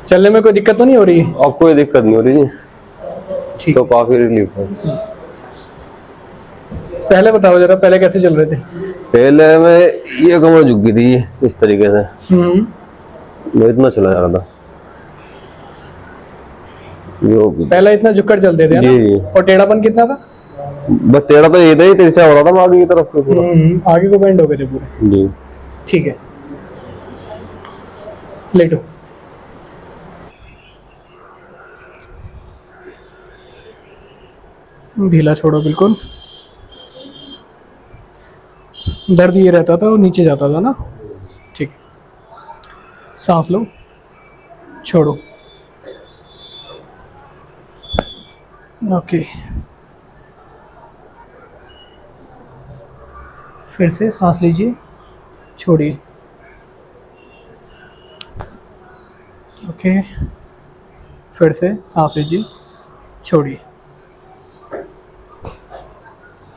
चलने में कोई दिक्कत तो नहीं हो रही? अब कोई दिक्कत नहीं हो रही है, ठीक। तो काफी रिलीफ है। पहले बताओ जरा, पहले कैसे चल रहे थे? पहले में ये कमर झुक गई थी इस तरीके से, मैं इतना चला जा रहा था। पहले इतना झुककर चलते थे ना? और टेढ़ापन कितना था? बस टेढ़ा तो ये था ही, तिरछा हो रहा था आगे की तरफ को पूरा। आगे को बेंड हो गए थे पूरे। जी ठीक है, लेटो। ढीला छोड़ो बिल्कुल। दर्द ये रहता था और नीचे जाता था ना? ठीक। सांस लो, छोड़ो। ओके, फिर से सांस लीजिए, छोड़िए। ओके, फिर से सांस लीजिए, छोड़िए।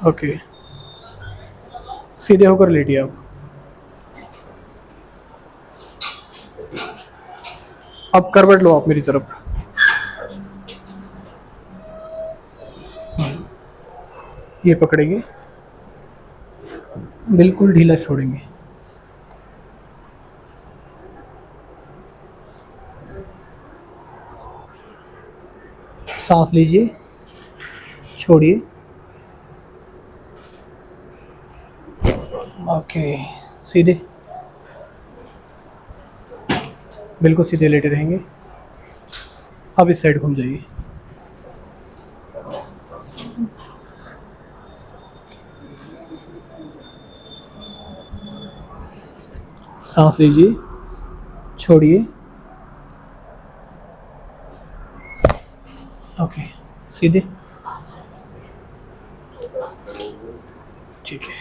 ओके, सीधे होकर लेटिए आप। अब करवट लो आप मेरी तरफ। ये पकड़ेंगे, बिल्कुल ढीला छोड़ेंगे। सांस लीजिए, छोड़िए। ओके, सीधे, बिल्कुल सीधे लेटे रहेंगे। अब इस साइड घूम जाइए। सांस लीजिए, छोड़िए। ओके, सीधे। ठीक है,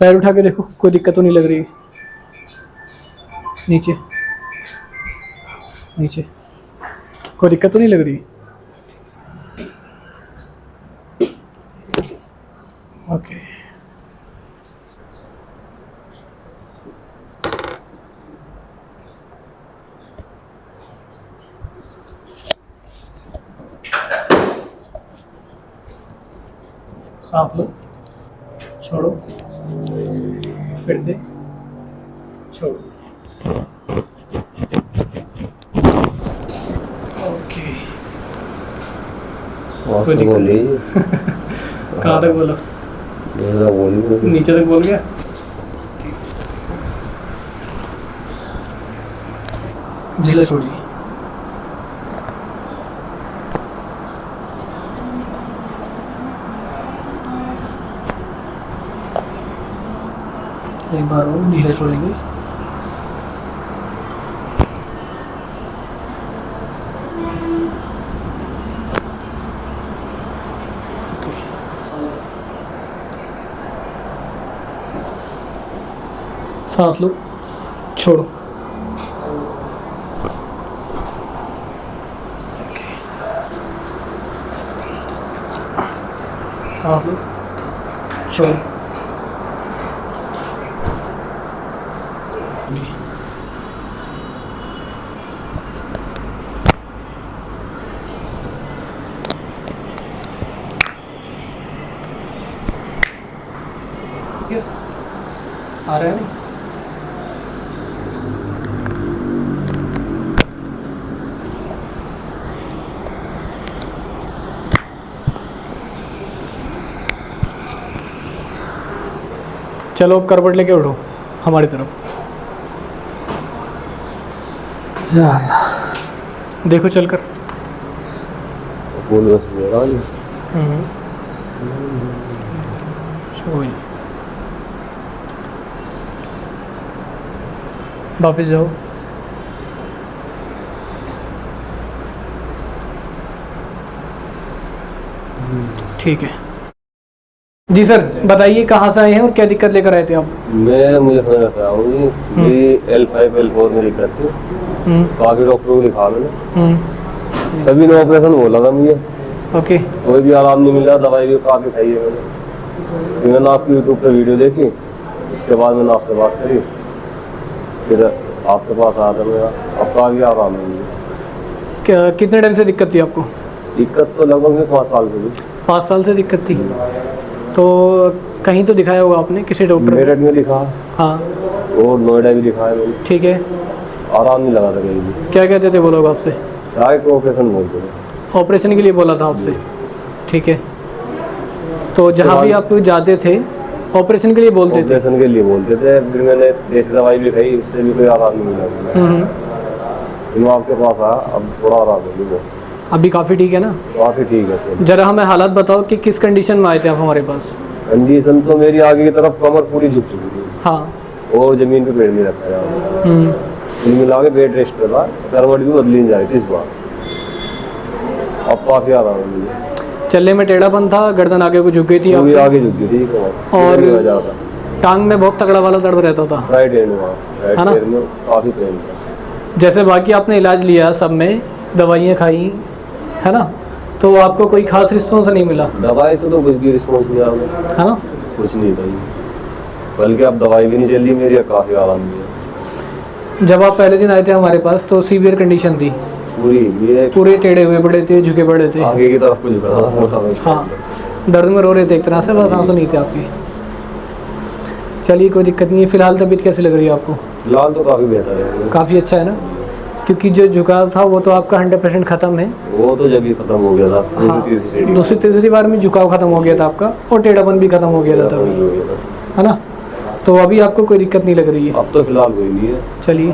पैर उठा के देखो, कोई दिक्कत तो नहीं लग रही? नीचे नीचे, कोई दिक्कत तो नहीं लग रही? ओके, सांस लो, छोड़ो, फिर से छोड़ो। ओके, कोई दिक्कत नहीं। कहाँ तक बोला? नीचे तक बोल गया? ढीला छोड़िए। एक बार और ढीला छोड़ेंगे। ओके, सांस लो, छोड़ो। सांस लो, छोड़ो। आ रहा है नहीं? चलो करवट लेके उठो हमारी तरफ। यार देखो चलकर। वापस जाओ। ठीक है जी सर, बताइए कहाँ से आए हैं और क्या दिक्कत लेकर आए थे आप? मैं मुजफ्फरनगर से आऊँगी, ये L5 L4 में दिक्कत थी, काफी डॉक्टरों को दिखा मैंने, सभी ने ऑपरेशन बोला था मुझे। ओके, कोई भी आराम नहीं मिला, दवाई भी काफी खाई है मैंने। मैंने आपकी यूट्यूब पे वीडियो देखी, उसके बाद मैंने आपसे बात करी, फिर आपके पास आया था मेरा, अब काफी आराम है मुझे। कितने टाइम से दिक्कत थी आपको? दिक्कत तो लगभग में 5 साल से थी। 5 साल से दिक्कत थी। तो कहीं तो दिखाया होगा आपने किसी डॉक्टर? मेरठ में दिखा हाँ। और नोएडा भी दिखाया मैंने, ठीक है। आराम नहीं लगा था कहीं भी। क्या कहते थे वो लोग आपसे? डायरेक्ट ऑपरेशन बोलते थे। ऑपरेशन के लिए बोला था आपसे? ठीक है। तो जहाँ भी आप जाते थे ऑपरेशन के लिए बोलते थे? ऑपरेशन के लिए बोलते थे। फिर मैंने देसी दवाई भी खाई, उससे भी कोई आराम नहीं मिला। फिर मैं आपके पास आया, अब थोड़ा आराम है मुझे। अभी काफ़ी ठीक है ना? काफ़ी ठीक है। जरा हमें हालात बताओ कि किस कंडीशन में आए थे आप हमारे पास? कंडीशन तो मेरी आगे की तरफ कमर पूरी झुक चुकी थी। हाँ। और जमीन पे पेड़ नहीं रखा यार। कुल मिला के बेड रेस्ट पे था, करवट भी बदली नहीं जा रही थी इस बार। अब काफ़ी आराम है मुझे। चलने में टेढ़ापन था, गर्दन आगे को झुक गई थी पूरी आपकी? आगे झुक गई थी और टांग में बहुत तगड़ा वाला दर्द रहता था? राइट हैंड में, है ना? राइट हैंड में काफ़ी पेन था। जैसे बाकी आपने इलाज लिया, सब में दवाइयाँ खाई, है ना, तो आपको कोई खास रिस्पॉन्स नहीं मिला? दवाई से तो कुछ भी रिस्पॉन्स नहीं आया, है ना? कुछ नहीं था। बल्कि अब दवाई भी नहीं चल रही मेरी, काफ़ी आराम भी है। जब आप पहले दिन आए थे हमारे पास तो सीवियर कंडीशन थी? पूरी ये पूरे टेढ़े हुए पड़े थे, झुके पड़े थे? आगे की तरफ कुछ बड़ा। हाँ, दर्द में रो रहे थे एक तरह से, बस आंसू नहीं थे आपके। चलिए कोई दिक्कत नहीं है। फिलहाल तबीयत कैसी लग रही है आपको? फिलहाल तो काफ़ी बेहतर है। काफ़ी अच्छा है ना? क्योंकि जो झुकाव था वो तो आपका 100% ख़त्म है। वो तो जब ही खत्म हो गया था। हाँ, दूसरी तीसरी बार में झुकाव ख़त्म हो गया था आपका, और टेढ़ापन भी ख़त्म हो गया था तभी, है ना? तो अभी आपको कोई दिक्कत नहीं लग रही है? अब तो फिलहाल कोई नहीं है। चलिए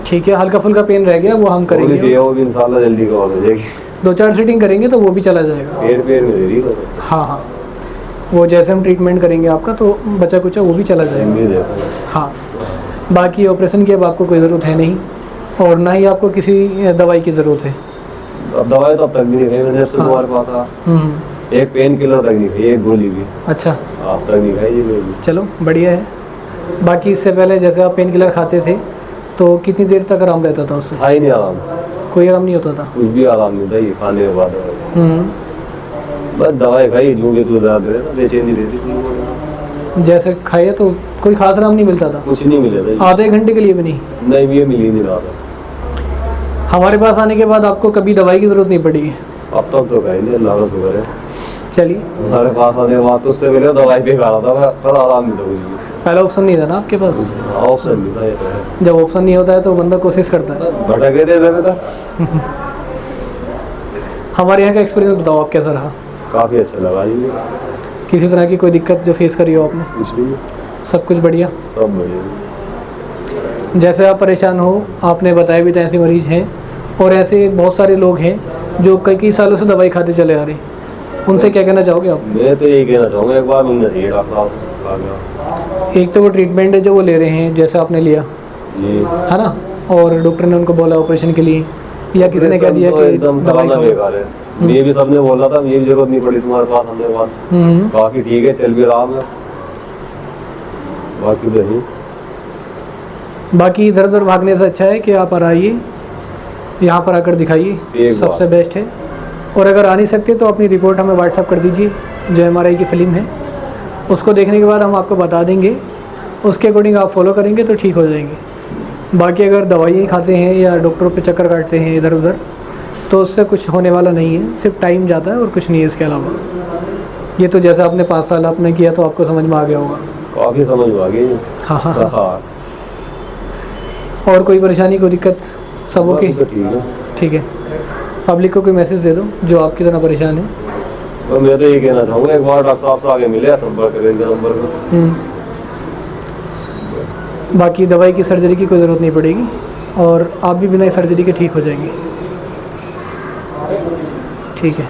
ठीक है। हल्का फुल्का पेन रह गया, वो हम करेंगे, वो भी इंशाल्लाह जल्दी कवर हो जाएगी। 2-4 सीटिंग करेंगे तो वो भी चला जाएगा। पैर में दे रही है। हाँ हाँ, वो जैसे हम ट्रीटमेंट करेंगे आपका तो बचा कुचा वो भी चला जाएगा। हाँ, बाकी ऑपरेशन की अब आपको कोई ज़रूरत है नहीं, और ना ही आपको किसी दवाई की ज़रूरत है। अब दवाई तो अब तक भी नहीं खाई मैंने, जब से तुम्हारे पास आया। एक पेन किलर तक नहीं खाई, एक गोली भी। अच्छा, अब तक नहीं खाई ये। चलो बढ़िया है। बाकी इससे पहले जैसे आप पेन किलर खाते थे तो कितनी देर तक आराम रहता था उससे? था ही नहीं आराम, कोई आराम नहीं होता था? कुछ भी आराम नहीं था ये खाने के बाद। बस दवाई खाई, जो भी तू दर्द है ना बेचैनी देती थी। जैसे खाए तो कोई खास आराम नहीं मिलता था? कुछ नहीं मिला था। आधे घंटे के लिए भी नहीं? नहीं, ये मिल ही नहीं रहा था। हमारे पास आने के बाद आपको कभी दवाई की ज़रूरत नहीं पड़ी है? अब तक तो कहीं नहीं, अल्लाह का शुक्र है। चलिए, तुम्हारे पास आने के बाद तो उससे पहले दवाई पे खा रहा था मैं, पर आराम नहीं था कुछ भी। पहला ऑप्शन नहीं था ना आपके पास? ऑप्शन नहीं था, ये तो है। जब ऑप्शन नहीं होता है तो बंदा कोशिश करता है। भटके थे इधर उधर। हमारे यहाँ का एक्सपीरियंस बताओ, आप कैसा रहा? काफ़ी अच्छा लगा जी। किसी तरह की कोई दिक्कत जो फेस करी हो आपने? कुछ नहीं, सब कुछ बढ़िया? सब बढ़िया। जैसे आप परेशान हो, आपने बताया भी था ऐसे मरीज हैं, और ऐसे बहुत सारे लोग हैं जो कई सालों से दवाई खाते चले आ रहे हैं, उनसे क्या कहना चाहोगे आप? मैं तो यही कहना चाहूँगा, एक बार मिलना चाहिए डॉक्टर साहब। एक तो वो ट्रीटमेंट है जो वो ले रहे हैं जैसे आपने लिया जी, है ना, और डॉक्टर ने उनको बोला ऑपरेशन के लिए, या किसी ने कह दिया कि एकदम दवाई खाओ। बेकार है। ये भी सबने बोला था, ये भी जरूरत नहीं पड़ी तुम्हारे पास आने के बाद। काफ़ी ठीक है, चल भी रहा मैं। बाकी तो नहीं, बाकी इधर उधर भागने से अच्छा है कि आप आइए, यहाँ पर आकर दिखाइए, सबसे बेस्ट है। और अगर आ नहीं सकते तो अपनी रिपोर्ट हमें व्हाट्सअप कर दीजिए, जो MRI की फिल्म है उसको देखने के बाद हम आपको बता देंगे, उसके अकॉर्डिंग आप फॉलो करेंगे तो ठीक हो जाएंगे। बाकी अगर दवाइयाँ खाते हैं या डॉक्टरों पे चक्कर काटते हैं इधर उधर तो उससे कुछ होने वाला नहीं है, सिर्फ टाइम जाता है और कुछ नहीं है इसके अलावा। ये तो जैसा आपने 5 साल आपने किया तो आपको समझ में आ गया होगा। काफ़ी समझ में आ गई। हाँ हाँ हाँ। हाँ। और कोई परेशानी, कोई दिक्कत? सब ओके? ठीक है। ठीक है। पब्लिक को कोई मैसेज दे दो जो आपकी तरह परेशान है। तो मैं तो ये कहना चाहूँगा, एक बार डॉक्टर साहब से आगे मिले, संपर्क करें इनके नंबर पर। बाकी दवाई की सर्जरी की कोई ज़रूरत नहीं पड़ेगी, और आप भी बिना सर्जरी के ठीक हो जाएंगे। ठीक है।